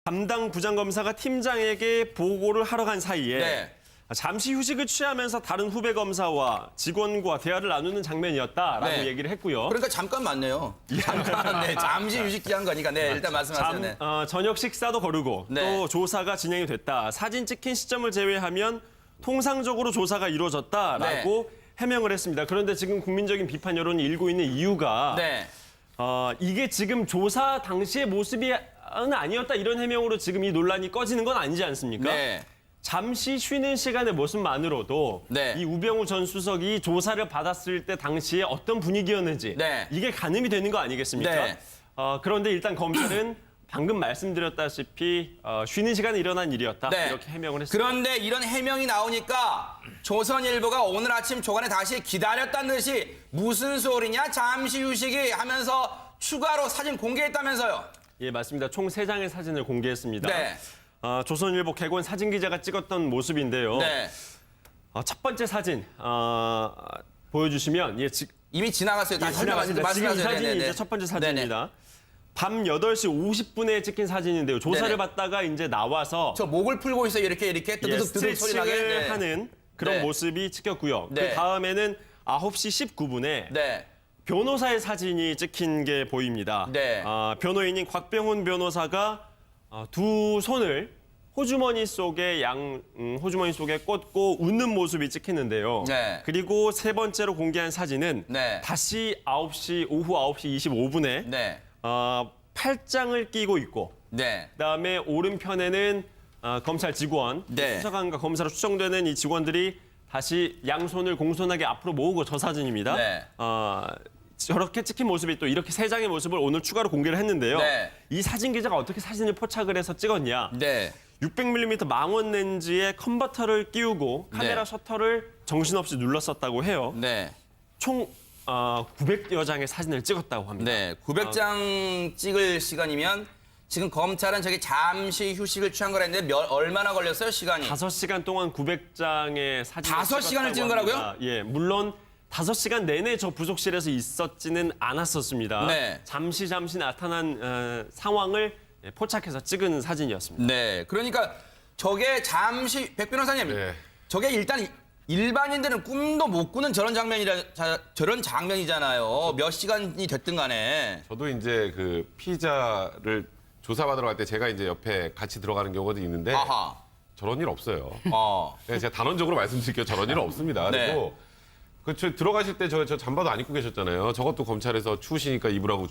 담당 부장검사가 팀장에게 보고를 하러 간 사이에 네. 잠시 휴식을 취하면서 다른 후배 검사와 직원과 대화를 나누는 장면이었다라고 네. 얘기를 했고요. 그러니까 잠깐 맞네요. 잠깐, 네, 잠시 휴식기한 거니까, 네, 일단 말씀하세요. 네. 저녁 식사도 거르고 네. 또 조사가 진행이 됐다. 사진 찍힌 시점을 제외하면 통상적으로 조사가 이루어졌다라고 해명을 했습니다. 그런데 지금 국민적인 비판 여론이 일고 있는 이유가 네. 이게 지금 조사 당시의 모습이 아니었다 이런 해명으로 지금 이 논란이 꺼지는 건 아니지 않습니까? 네. 잠시 쉬는 시간의 모습만으로도 네. 이 우병우 전 수석이 조사를 받았을 때 당시에 어떤 분위기였는지 네. 이게 가늠이 되는 거 아니겠습니까? 네. 그런데 일단 검찰은 방금 말씀드렸다시피 쉬는 시간에 일어난 일이었다 네. 이렇게 해명을 했습니다. 그런데 이런 해명이 나오니까 조선일보가 오늘 아침 조간에 다시 기다렸다는 듯이 무슨 소리냐 잠시 휴식이 하면서 추가로 사진 공개했다면서요. 예, 맞습니다. 총 3장의 사진을 공개했습니다. 네. 조선일보 개건 사진 기자가 찍었던 모습인데요. 네. 첫 번째 사진 보여주시면 이미 지나갔어요. 다시 지나갔습니다. 지금 이 말씀하세요. 사진이 네네네. 이제 첫 번째 사진입니다. 밤 8시 50분에 찍힌 사진인데요. 조사를 네네. 받다가 이제 나와서 저 목을 풀고 있어요. 이렇게 뜨드득 소리 스트레칭을 나게. 네. 하는 그런 네. 모습이 찍혔고요. 네. 그 다음에는 9시 19분에 네. 변호사의 사진이 찍힌 게 보입니다. 네. 변호인인 곽병훈 변호사가 두 손을 호주머니 속에 호주머니 속에 꽂고 웃는 모습이 찍히는데요. 네. 그리고 세 번째로 공개한 사진은 네. 다시 오후 9시 25분에 네. 팔짱을 끼고 있고 네. 그다음에 오른편에는 검찰 직원, 네. 수사관과 검사로 추정되는 이 직원들이 다시 양손을 공손하게 앞으로 모으고 저 사진입니다. 네. 저렇게 찍힌 모습이 또 이렇게 3장의 모습을 오늘 추가로 공개를 했는데요. 네. 이 사진 기자가 어떻게 사진을 포착을 해서 찍었냐. 네. 600mm 망원 렌즈에 컨버터를 끼우고 카메라 네. 셔터를 정신없이 눌렀었다고 해요. 네. 총 900여 장의 사진을 찍었다고 합니다. 네. 900장 찍을 시간이면 지금 검찰은 저기 잠시 휴식을 취한 거라는데 얼마나 걸렸어요, 시간이? 5시간 동안 900장의 사진을 5시간을 찍은 거라고요? 합니다. 예, 물론 5시간 내내 저 부속실에서 있었지는 않았었습니다. 네. 잠시 나타난 상황을 포착해서 찍은 사진이었습니다. 네. 그러니까 저게 잠시 백 변호사님, 네. 저게 일단 일반인들은 꿈도 못 꾸는 저런 장면이잖아요. 몇 시간이 됐든 간에. 저도 이제 그 피의자를 조사받으러 갈 때 제가 이제 옆에 같이 들어가는 경우도 있는데 아하. 저런 일 없어요. 어. 네, 제가 단언적으로 말씀드릴게요. 저런 일은 없습니다. 네. 그리고 저 들어가실 때 저 잠바도 안 입고 계셨잖아요. 저것도 검찰에서 추우시니까 입으라고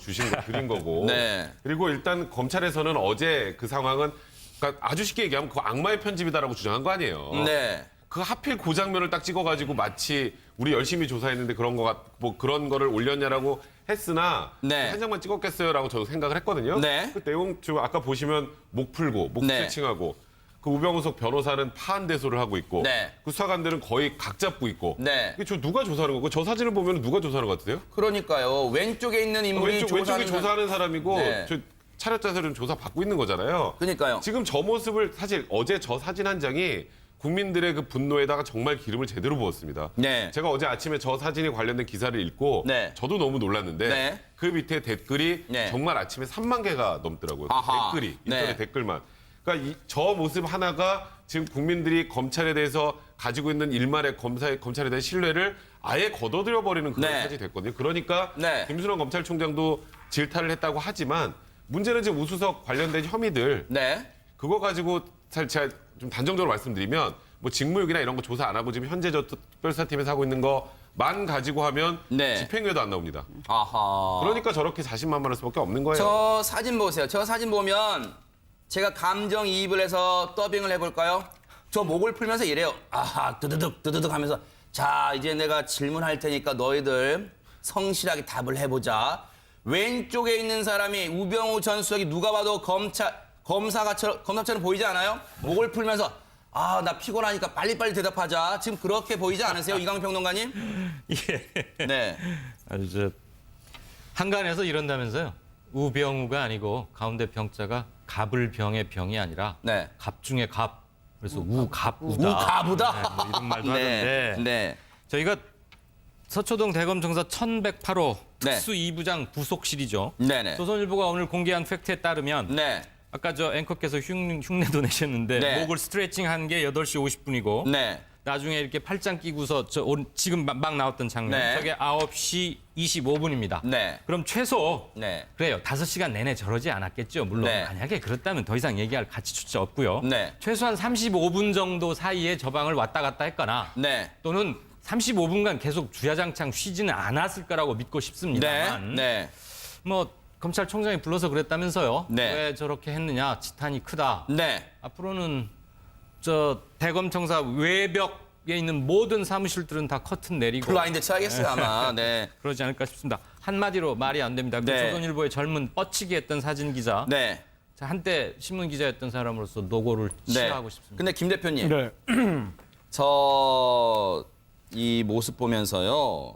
드린 거고. 네. 그리고 일단 검찰에서는 어제 그 상황은 그러니까 아주 쉽게 얘기하면 그 악마의 편집이다라고 주장한 거 아니에요. 네. 그 하필 그 장면을 딱 찍어가지고 마치 우리 열심히 조사했는데 그런 거를 올렸냐라고 했으나 네. 한 장만 찍었겠어요라고 저도 생각을 했거든요. 네. 그 내용 지금 아까 보시면 목 풀고 목 네. 스트레칭하고 그 우병우석 변호사는 파한대소를 하고 있고 네. 그 수사관들은 거의 각 잡고 있고 네. 이게 저 누가 조사하는 거고 저 사진을 보면 누가 조사하는 것 같으세요? 그러니까요. 왼쪽에 있는 인물이 왼쪽에 조사하는 사람이고 네. 저 차렷 자세로 조사 받고 있는 거잖아요. 그러니까요. 지금 저 모습을 사실 어제 저 사진 한 장이 국민들의 그 분노에다가 정말 기름을 제대로 부었습니다. 네. 제가 어제 아침에 저 사진에 관련된 기사를 읽고 네. 저도 너무 놀랐는데 네. 그 밑에 댓글이 네. 정말 아침에 3만 개가 넘더라고요. 아하. 댓글이 인터넷 네. 댓글만. 그러니까 저 모습 하나가 지금 국민들이 검찰에 대해서 가지고 있는 일말의 검찰에 대한 신뢰를 아예 걷어들여 버리는 그런 네. 사진이 됐거든요. 그러니까 네. 김순환 검찰총장도 질타를 했다고 하지만 문제는 지금 우수석 관련된 혐의들 네. 그거 가지고 사실 제가 좀 단정적으로 말씀드리면 뭐 직무유기나 이런 거 조사 안 하고 지금 현재 저 특별수사팀에서 하고 있는 거만 가지고 하면 네. 집행유예도 안 나옵니다. 아하. 그러니까 저렇게 자신만만할 수밖에 없는 거예요. 저 사진 보세요. 저 사진 보면 제가 감정이입을 해서 더빙을 해볼까요? 저 목을 풀면서 이래요. 아하, 뜨드득 하면서 자, 이제 내가 질문할 테니까 너희들 성실하게 답을 해보자. 왼쪽에 있는 사람이 우병우 전 수석이 누가 봐도 검사처럼 보이지 않아요? 목을 풀면서 아, 나 피곤하니까 빨리빨리 대답하자. 지금 그렇게 보이지 않으세요, 이강 평론가님? 예. 네. 아주 한간에서 이런다면서요. 우병우가 아니고 가운데 병자가 갑을병의 병이 아니라 네. 갑 중에 갑. 그래서 우갑우다. 우가부다. 네, 뭐 이런 말도 네. 하던데. 네. 저희가 서초동 대검청사 1108호 네. 특수 2부장 부속실이죠. 네네. 조선일보가 오늘 공개한 팩트에 따르면 네. 아까 저 앵커께서 흉내도 내셨는데 네. 목을 스트레칭한 게 8시 50분이고 네. 나중에 이렇게 팔짱 끼고서 지금 막 나왔던 장면 네. 저게 9시 25분입니다. 네. 그럼 최소 네. 그래요. 5시간 내내 저러지 않았겠죠. 물론 네. 만약에 그렇다면 더 이상 얘기할 가치조차 없고요. 네. 최소한 35분 정도 사이에 저 방을 왔다 갔다 했거나 네. 또는 35분간 계속 주야장창 쉬지는 않았을 거라고 믿고 네. 싶습니다만 네. 뭐 검찰총장이 불러서 그랬다면서요. 네. 왜 저렇게 했느냐. 지탄이 크다. 네. 앞으로는 저 대검청사 외벽에 있는 모든 사무실들은 다 커튼 내리고 블라인드 쳐야겠어요, 아마. 네. 그러지 않을까 싶습니다. 한마디로 말이 안 됩니다. 그 네. 조선일보의 젊은 뻗치기 했던 사진 기자. 네. 자, 한때 신문 기자였던 사람으로서 노고를 네. 치하하고 싶습니다. 근데 김 대표님, 네. 저 이 모습 보면서요.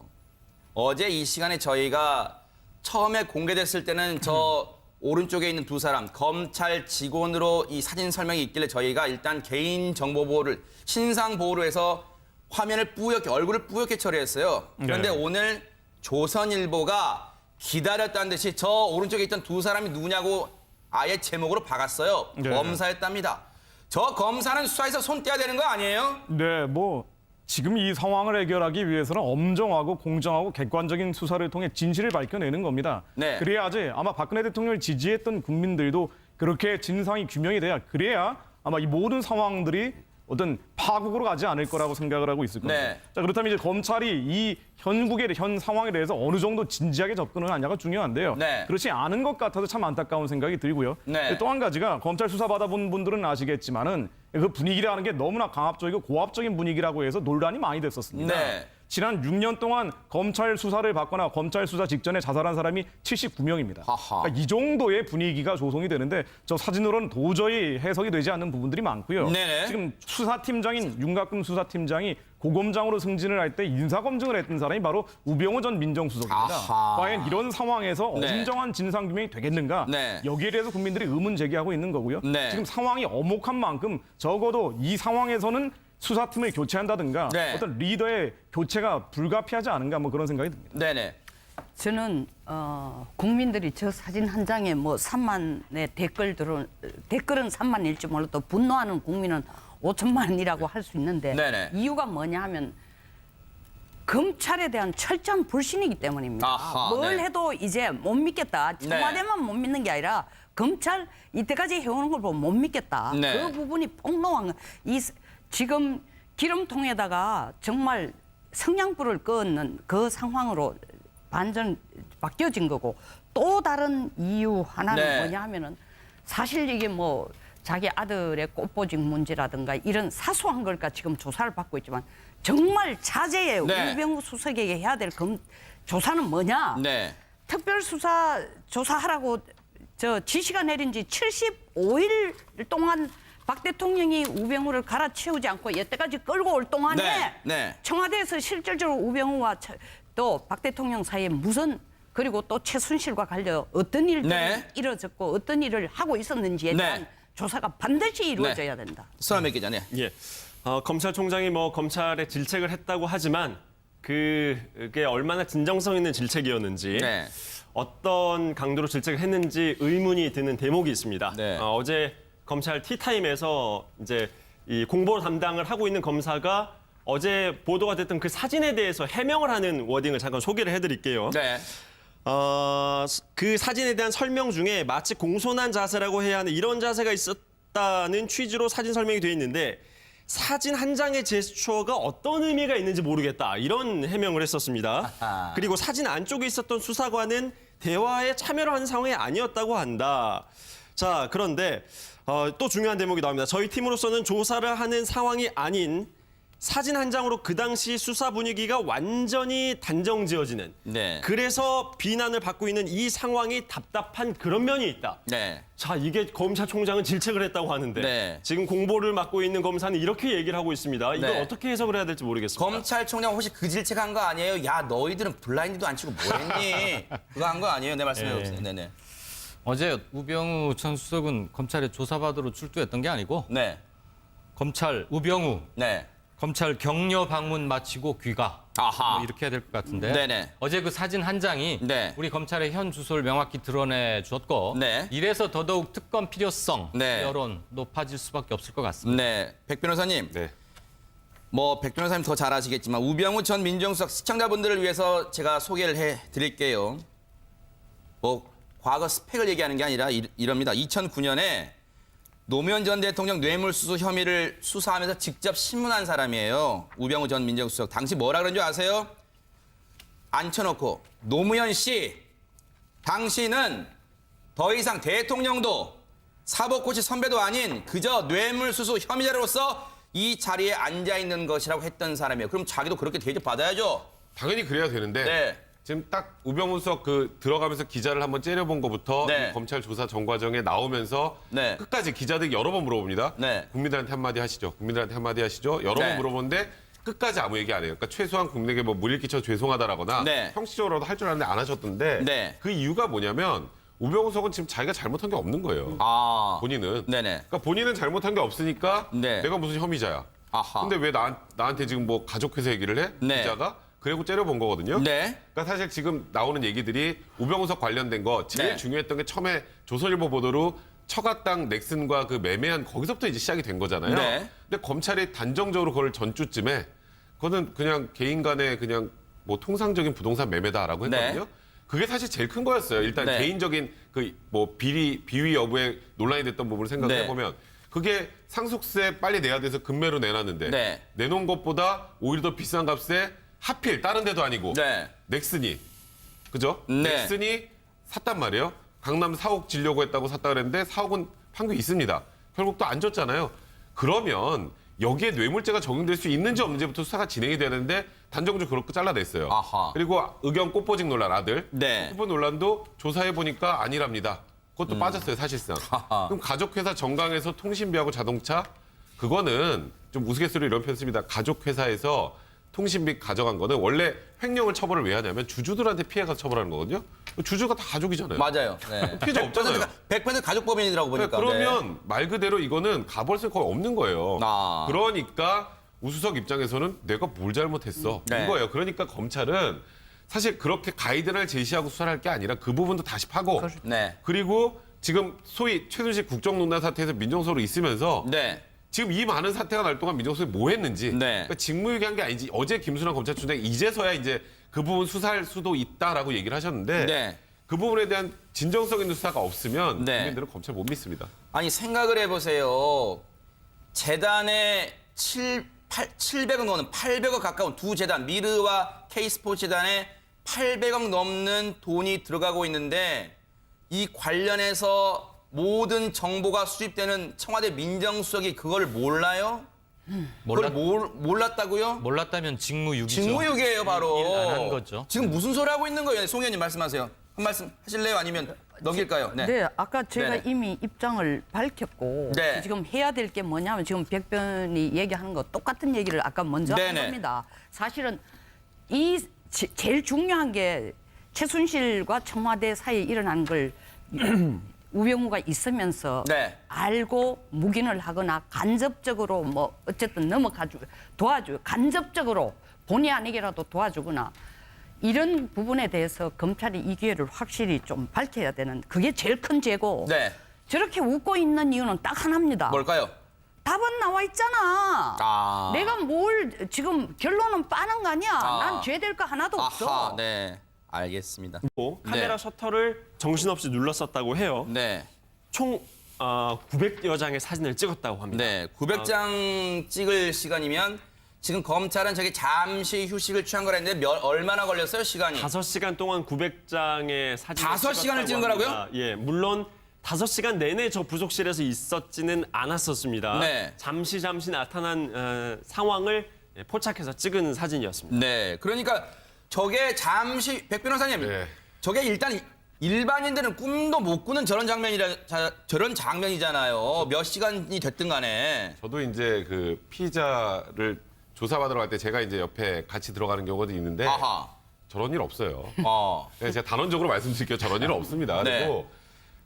어제 이 시간에 저희가 처음에 공개됐을 때는 저 오른쪽에 있는 두 사람 검찰 직원으로 이 사진 설명이 있길래 저희가 일단 개인 정보 보호를 신상 보호로 해서 화면을 뿌옇게 얼굴을 뿌옇게 처리했어요. 그런데 네. 오늘 조선일보가 기다렸다는 듯이 저 오른쪽에 있던 두 사람이 누구냐고 아예 제목으로 박았어요. 네. 검사였답니다. 저 검사는 수사에서 손 떼야 되는 거 아니에요? 네, 뭐 지금 이 상황을 해결하기 위해서는 엄정하고 공정하고 객관적인 수사를 통해 진실을 밝혀내는 겁니다. 네. 그래야지 아마 박근혜 대통령을 지지했던 국민들도 그렇게 진상이 규명이 돼야 그래야 아마 이 모든 상황들이 어떤 파국으로 가지 않을 거라고 생각을 하고 있을 겁니다. 네. 자, 그렇다면 이제 검찰이 이 현국의 현 상황에 대해서 어느 정도 진지하게 접근을 하냐가 중요한데요. 네. 그렇지 않은 것 같아서 참 안타까운 생각이 들고요. 네. 또 한 가지가 검찰 수사 받아본 분들은 아시겠지만은 그 분위기라는 게 너무나 강압적이고 고압적인 분위기라고 해서 논란이 많이 됐었습니다. 네. 지난 6년 동안 검찰 수사를 받거나 검찰 수사 직전에 자살한 사람이 79명입니다. 하하. 그러니까 이 정도의 분위기가 조성이 되는데 저 사진으로는 도저히 해석이 되지 않는 부분들이 많고요. 네네. 지금 수사팀장인 윤곽금 수사팀장이 고검장으로 승진을 할 때 인사검증을 했던 사람이 바로 우병우 전 민정수석입니다. 아하. 과연 이런 상황에서 네. 엄정한 진상규명이 되겠는가? 네. 여기에 대해서 국민들이 의문 제기하고 있는 거고요. 네. 지금 상황이 엄혹한 만큼 적어도 이 상황에서는 수사팀을 교체한다든가 네. 어떤 리더의 교체가 불가피하지 않은가 뭐 그런 생각이 듭니다. 네네. 저는 국민들이 저 사진 한 장에 뭐 3만의 댓글은 3만일지 몰라도 분노하는 국민은 5천만이라고 할 수 있는데 네네. 이유가 뭐냐 하면 검찰에 대한 철저한 불신이기 때문입니다. 아하, 뭘 네. 해도 이제 못 믿겠다. 청와대만 못 믿는 게 아니라 검찰 이때까지 해오는 걸 보고 못 믿겠다. 네. 그 부분이 폭로한 거. 지금 기름통에다가 정말 성냥불을 끄는 그 상황으로 반전 바뀌어진 거고 또 다른 이유 하나는 네. 뭐냐 하면은 사실 이게 뭐 자기 아들의 꽃보직 문제라든가 이런 사소한 걸까 지금 조사를 받고 있지만 정말 자제의 네. 우병우 수석에게 해야 될 조사는 뭐냐? 네. 특별수사 조사하라고 저 지시가 내린 지 75일 동안 박 대통령이 우병우를 갈아치우지 않고 여태까지 끌고 올 동안에 네, 네. 청와대에서 실질적으로 우병우와 또 박 대통령 사이에 무슨 그리고 또 최순실과 관련 어떤 일들이 네. 이루어졌고 어떤 일을 하고 있었는지에 대한 네. 조사가 반드시 이루어져야 된다. 서남의 기자네. 예. 검찰총장이 뭐 검찰에 질책을 했다고 하지만 그게 얼마나 진정성 있는 질책이었는지 네. 어떤 강도로 질책을 했는지 의문이 드는 대목이 있습니다. 네. 어제 검찰 티타임에서 이제 이 공보 담당을 하고 있는 검사가 어제 보도가 됐던 그 사진에 대해서 해명을 하는 워딩을 잠깐 소개를 해드릴게요. 네. 그 사진에 대한 설명 중에 마치 공손한 자세라고 해야 하는 이런 자세가 있었다는 취지로 사진 설명이 되어 있는데 사진 한 장의 제스처가 어떤 의미가 있는지 모르겠다. 이런 해명을 했었습니다. 아하. 그리고 사진 안쪽에 있었던 수사관은 대화에 참여를 하는 상황이 아니었다고 한다. 자, 그런데 또 중요한 대목이 나옵니다. 저희 팀으로서는 조사를 하는 상황이 아닌 사진 한 장으로 그 당시 수사 분위기가 완전히 단정지어지는 네. 그래서 비난을 받고 있는 이 상황이 답답한 그런 면이 있다. 네. 자, 이게 검찰총장은 질책을 했다고 하는데 네. 지금 공보를 맡고 있는 검사는 이렇게 얘기를 하고 있습니다. 이걸 네. 어떻게 해석을 해야 될지 모르겠습니다. 검찰총장 혹시 그 질책한 거 아니에요? 야, 너희들은 블라인드도 안 치고 뭐 했니? 그거 한 거 아니에요? 네, 말씀해 보세요. 네네. 어제 우병우 전 수석은 검찰에 조사받으러 출두했던 게 아니고 네. 검찰 우병우 네. 검찰 격려 방문 마치고 귀가. 아하. 뭐 이렇게 해야 될 것 같은데. 네네. 어제 그 사진 한 장이 네. 우리 검찰의 현 주소를 명확히 드러내 줬고 네. 이래서 더더욱 특검 필요성 네. 여론 높아질 수밖에 없을 것 같습니다. 네, 백 변호사님. 네. 뭐 백 변호사님 더 잘 아시겠지만 우병우 전 민정수석 시청자분들을 위해서 제가 소개를 해드릴게요. 뭐 과거 스펙을 얘기하는 게 아니라 이럽니다. 2009년에 노무현 전 대통령 뇌물수수 혐의를 수사하면서 직접 신문한 사람이에요. 우병우 전 민정수석. 당시 뭐라 그런 줄 아세요? 앉혀놓고 노무현 씨, 당신은 더 이상 대통령도 사법고시 선배도 아닌 그저 뇌물수수 혐의자로서 이 자리에 앉아 있는 것이라고 했던 사람이에요. 그럼 자기도 그렇게 대접받아야죠. 당연히 그래야 되는데 네. 지금 딱 우병우 수석 그 들어가면서 기자를 한번 째려본 것부터 네. 이 검찰 조사 전 과정에 나오면서 네. 끝까지 기자들이 여러 번 물어봅니다. 네. 국민들한테 한마디 하시죠. 국민들한테 한마디 하시죠. 여러 네. 번 물어보는데 끝까지 아무 얘기 안 해요. 그러니까 최소한 국민에게 뭐 물일 끼쳐 죄송하다라거나 네. 형식적으로라도 할 줄 아는데 안 하셨던데 네. 그 이유가 뭐냐면 우병우 수석은 지금 자기가 잘못한 게 없는 거예요. 아. 본인은. 네네. 그러니까 본인은 잘못한 게 없으니까 네. 내가 무슨 혐의자야. 아하. 근데 왜 나한테 지금 뭐 가족회사 얘기를 해? 네. 기자가? 그리고 째려본 거거든요. 네. 그러니까 사실 지금 나오는 얘기들이 우병우석 관련된 거 제일 네. 중요했던 게 처음에 조선일보 보도로 처갓당 넥슨과 그 매매한 거기서부터 이제 시작이 된 거잖아요. 네. 근데 검찰이 단정적으로 그걸 전주쯤에 그거는 그냥 개인 간의 그냥 뭐 통상적인 부동산 매매다라고 했거든요. 네. 그게 사실 제일 큰 거였어요. 일단 네. 개인적인 그 뭐 비위 여부에 논란이 됐던 부분을 생각해 네. 보면 그게 상속세 빨리 내야 돼서 금매로 내놨는데 네. 내놓은 것보다 오히려 더 비싼 값에 하필 다른 데도 아니고 네. 넥슨이 그죠? 네. 넥슨이 샀단 말이에요. 강남 4억 지려고 했다고 샀다 그랬는데 4억은 판결이 있습니다. 결국 또 안 줬잖아요. 그러면 여기에 뇌물죄가 적용될 수 있는지 없는지부터 수사가 진행이 되는데 단정적으로 그렇게 잘라냈어요. 아하. 그리고 의견 꽃보직 논란 아들. 네. 꽃보직 논란도 조사해 보니까 아니랍니다. 그것도 빠졌어요 사실상. 하하. 그럼 가족회사 정강에서 통신비하고 자동차 그거는 좀 우스갯소리로 이런 표현 씁니다. 가족회사에서 통신비 가져간 거는 원래 횡령을 처벌을 왜 하냐면 주주들한테 피해가 처벌하는 거거든요. 주주가 다 가족이잖아요. 맞아요. 네. 피해자 없잖아요. 100% 가족법인이라고 보니까. 그러면 말 그대로 이거는 가벌성이 거의 없는 거예요. 아. 그러니까 우수석 입장에서는 내가 뭘 잘못했어 네. 이거예요. 그러니까 검찰은 사실 그렇게 가이드라인을 제시하고 수사를 할 게 아니라 그 부분도 다시 파고 네. 그리고 지금 소위 최순실 국정농단 사태에서 민정수석으로 있으면서 네. 지금 이 많은 사태가 날 동안 민정수석이 뭐 했는지 네. 그러니까 직무유기한 게 아니지 어제 김순환 검찰총장이 이제서야 이제 그 부분 수사할 수도 있다라고 얘기를 하셨는데 네. 그 부분에 대한 진정성 있는 수사가 없으면 네. 국민들은 검찰 못 믿습니다. 아니 생각을 해보세요. 재단에 700억 넘는 800억 가까운 두 재단 미르와 K스포츠 재단에 800억 넘는 돈이 들어가고 있는데 이 관련해서 모든 정보가 수집되는 청와대 민정수석이 그걸 몰라요? 그걸 몰랐다고요? 몰랐다면 직무유기죠. 직무유기예요 바로. 일 안 한 거죠. 지금 무슨 소리 하고 있는 거예요? 송 의원님 말씀하세요. 한 말씀 하실래요? 아니면 넘길까요? 네, 아까 제가 네네. 이미 입장을 밝혔고 네. 지금 해야 될 게 뭐냐면 지금 백변이 얘기하는 거 똑같은 얘기를 아까 먼저 한 네네. 겁니다. 사실은 이 제일 중요한 게 최순실과 청와대 사이에 일어난 걸 우병우가 있으면서 네. 알고 묵인을 하거나 간접적으로 뭐 어쨌든 넘어가지고 도와주 간접적으로 본의 아니게라도 도와주거나 이런 부분에 대해서 검찰이 이 기회를 확실히 좀 밝혀야 되는 그게 제일 큰 죄고 네. 저렇게 웃고 있는 이유는 딱 하나입니다. 뭘까요? 답은 나와 있잖아. 아. 내가 뭘 지금 결론은 빠는 거 아니야. 난 죄될 거 하나도 없어. 아하, 네. 알겠습니다. 카메라 셔터를 정신없이 눌렀었다고 해요. 네. 총 900여 장의 사진을 찍었다고 합니다. 네. 900장 찍을 시간이면 지금 검찰은 저기 잠시 휴식을 취한 거라는데 얼마나 걸렸어요, 시간이? 5시간 동안 900장의 사진을 5시간을 찍은 거라고요? 합니다. 예, 물론 5시간 내내 저 부속실에서 있었지는 않았었습니다. 네. 잠시 나타난 상황을 포착해서 찍은 사진이었습니다. 네. 그러니까 저게 잠시 백 변호사님. 네. 저게 일단 일반인들은 꿈도 못 꾸는 저런 장면이잖아요. 몇 시간이 됐든 간에. 저도 이제 그 피의자를 조사받으러 갈 때 제가 이제 옆에 같이 들어가는 경우도 있는데 아하. 저런 일 없어요. 어. 제가 단언적으로 말씀드릴게요. 저런 일은 없습니다. 네. 그리고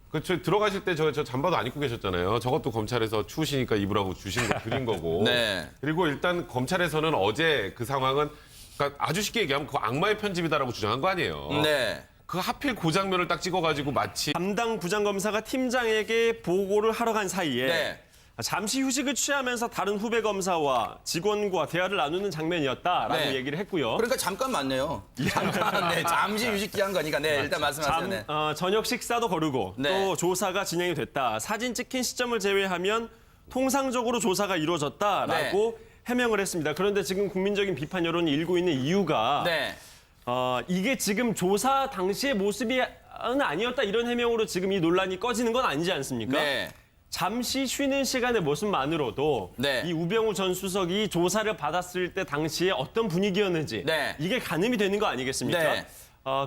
그렇죠. 들어가실 때 저 잠바도 안 입고 계셨잖아요. 저것도 검찰에서 추우시니까 입으라고 주신 거 드린 거고. 네. 그리고 일단 검찰에서는 어제 그 상황은 그러니까 아주 쉽게 얘기하면 그 악마의 편집이다라고 주장한 거 아니에요. 네. 그 하필 그 장면을 딱 찍어가지고 마치 담당 부장검사가 팀장에게 보고를 하러 간 사이에 네. 잠시 휴식을 취하면서 다른 후배 검사와 직원과 대화를 나누는 장면이었다라고 네. 얘기를 했고요. 그러니까 잠깐 맞네요. 잠깐, 네, 잠시 휴식기한 거니까, 네, 일단 말씀하세요. 네. 저녁 식사도 거르고 네. 또 조사가 진행이 됐다. 사진 찍힌 시점을 제외하면 통상적으로 조사가 이루어졌다라고 해명을 했습니다. 그런데 지금 국민적인 비판 여론이 일고 있는 이유가 네. 이게 지금 조사 당시의 모습이 아니었다 이런 해명으로 지금 이 논란이 꺼지는 건 아니지 않습니까? 네. 잠시 쉬는 시간의 모습만으로도 네. 이 우병우 전 수석이 조사를 받았을 때 당시에 어떤 분위기였는지 네. 이게 가늠이 되는 거 아니겠습니까? 네.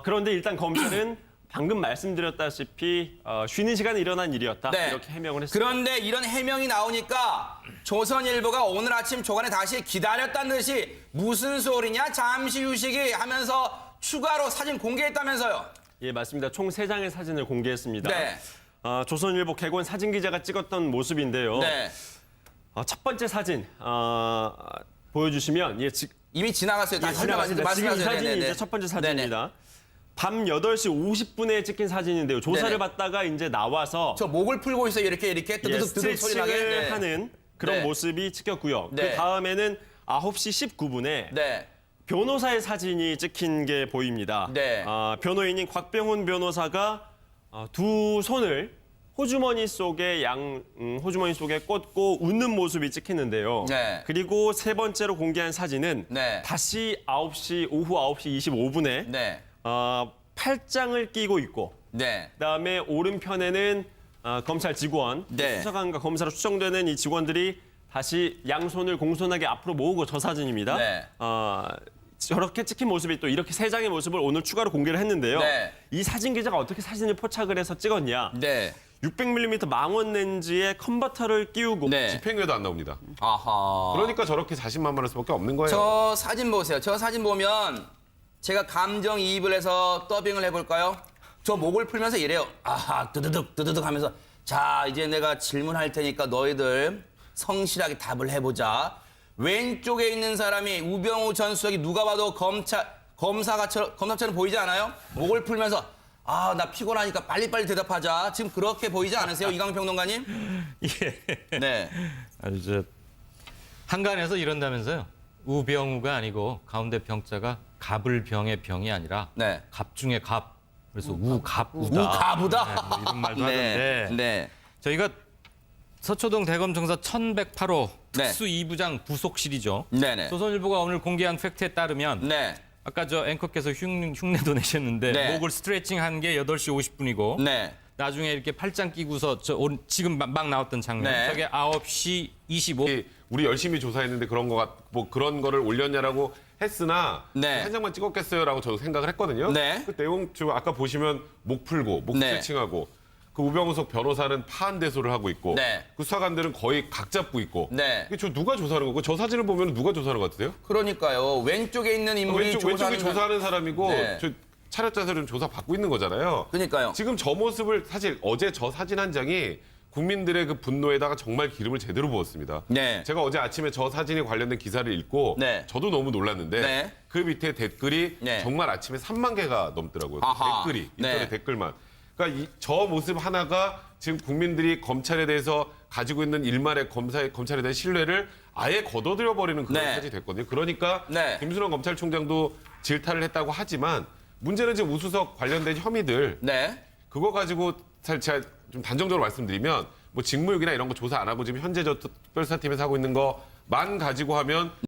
그런데 일단 검찰은 방금 말씀드렸다시피 쉬는 시간에 일어난 일이었다 네. 이렇게 해명을 했습니다. 그런데 이런 해명이 나오니까 조선일보가 오늘 아침 조간에 다시 기다렸다는 듯이 무슨 소리냐 잠시 휴식이 하면서 추가로 사진 공개했다면서요. 예, 맞습니다. 총 3장의 사진을 공개했습니다. 네. 조선일보 개건 사진 기자가 찍었던 모습인데요. 네. 첫 번째 사진 보여주시면 이미 지나갔어요. 예, 다시 지나갔습니다. 지금 이 말씀하세요. 사진이 네네네. 이제 첫 번째 네네. 사진입니다. 밤 8시 50분에 찍힌 사진인데요. 조사를 네네. 받다가 이제 나와서 저 목을 풀고 있어요. 이렇게 뜨드득 소리 나게. 스트레칭을 네. 하는 그런 네. 모습이 찍혔고요. 네. 그 다음에는 9시 19분에 네. 변호사의 사진이 찍힌 게 보입니다. 네. 변호인인 곽병훈 변호사가 두 손을 호주머니 속에 호주머니 속에 꽂고 웃는 모습이 찍히는데요. 네. 그리고 세 번째로 공개한 사진은 네. 다시 오후 9시 25분에 네. 팔짱을 끼고 있고 네. 그다음에 오른편에는 검찰 직원, 네. 수사관과 검사로 추정되는 이 직원들이 다시 양손을 공손하게 앞으로 모으고 저 사진입니다. 네. 저렇게 찍힌 모습이 또 이렇게 3장의 모습을 오늘 추가로 공개를 했는데요. 네. 이 사진 기자가 어떻게 사진을 포착을 해서 찍었냐. 네. 600mm 망원 렌즈에 컨버터를 끼우고 네. 집행유예도 안 나옵니다. 아하. 그러니까 저렇게 자신만만할 수밖에 없는 거예요. 저 사진 보세요. 저 사진 보면 제가 감정이입을 해서 더빙을 해볼까요? 저 목을 풀면서 이래요. 아하, 뜨드득 하면서 자, 이제 내가 질문할 테니까 너희들 성실하게 답을 해보자. 왼쪽에 있는 사람이 우병우 전 수석이 누가 봐도 검사처럼 보이지 않아요? 목을 풀면서 아, 나 피곤하니까 빨리빨리 대답하자. 지금 그렇게 보이지 않으세요, 이강 평론가님? 예. 네. 아주 한간에서 이런다면서요. 우병우가 아니고 가운데 병자가 갑을병의 병이 아니라 네. 갑 중에 갑. 그래서 우갑우다. 우가부다. 네, 뭐 이런 말도 하던데. 네. 저희가 서초동 대검청사 1108호 네. 특수 2부장 부속실이죠. 네네. 조선일보가 오늘 공개한 팩트에 따르면 네. 아까 저 앵커께서 흉내도 내셨는데 네. 목을 스트레칭한 게 8시 50분이고 네. 나중에 이렇게 팔짱 끼고서 지금 막 나왔던 장면 네. 저게 9시 25분 우리 열심히 조사했는데 그런 거를 올렸냐라고 했으나 네. 한 장만 찍었겠어요라고 저도 생각을 했거든요. 네. 그 내용 지금 아까 보시면 목 풀고 목 네. 스트레칭하고 그 우병우석 변호사는 파한대소를 하고 있고 네. 그 수사관들은 거의 각 잡고 있고 네. 이게 저 누가 조사하는 거고 저 사진을 보면 누가 조사하는 것 같으세요? 그러니까요. 왼쪽에 있는 인물이 왼쪽이 조사하는 사람이고 네. 저 차렷 자세로는 조사 받고 있는 거잖아요. 그러니까요. 지금 저 모습을 사실 어제 저 사진 한 장이 국민들의 그 분노에다가 정말 기름을 제대로 부었습니다. 네. 제가 어제 아침에 저 사진에 관련된 기사를 읽고 네. 저도 너무 놀랐는데 네. 그 밑에 댓글이 네. 정말 아침에 3만 개가 넘더라고요. 아하. 댓글이 인터넷 네. 댓글만. 그러니까 저 모습 하나가 지금 국민들이 검찰에 대해서 가지고 있는 일말의 검찰에 대한 신뢰를 아예 걷어들여 버리는 그런 네. 사진이 됐거든요. 그러니까 네. 김순환 검찰총장도 질타를 했다고 하지만 문제는 지금 우수석 관련된 혐의들 네. 그거 가지고 사실 제가 좀 단정적으로 말씀드리면 뭐 직무유기나 이런 거 조사 안 하고 지금 현재 저 특별수사팀에서 하고 있는 거만 가지고 하면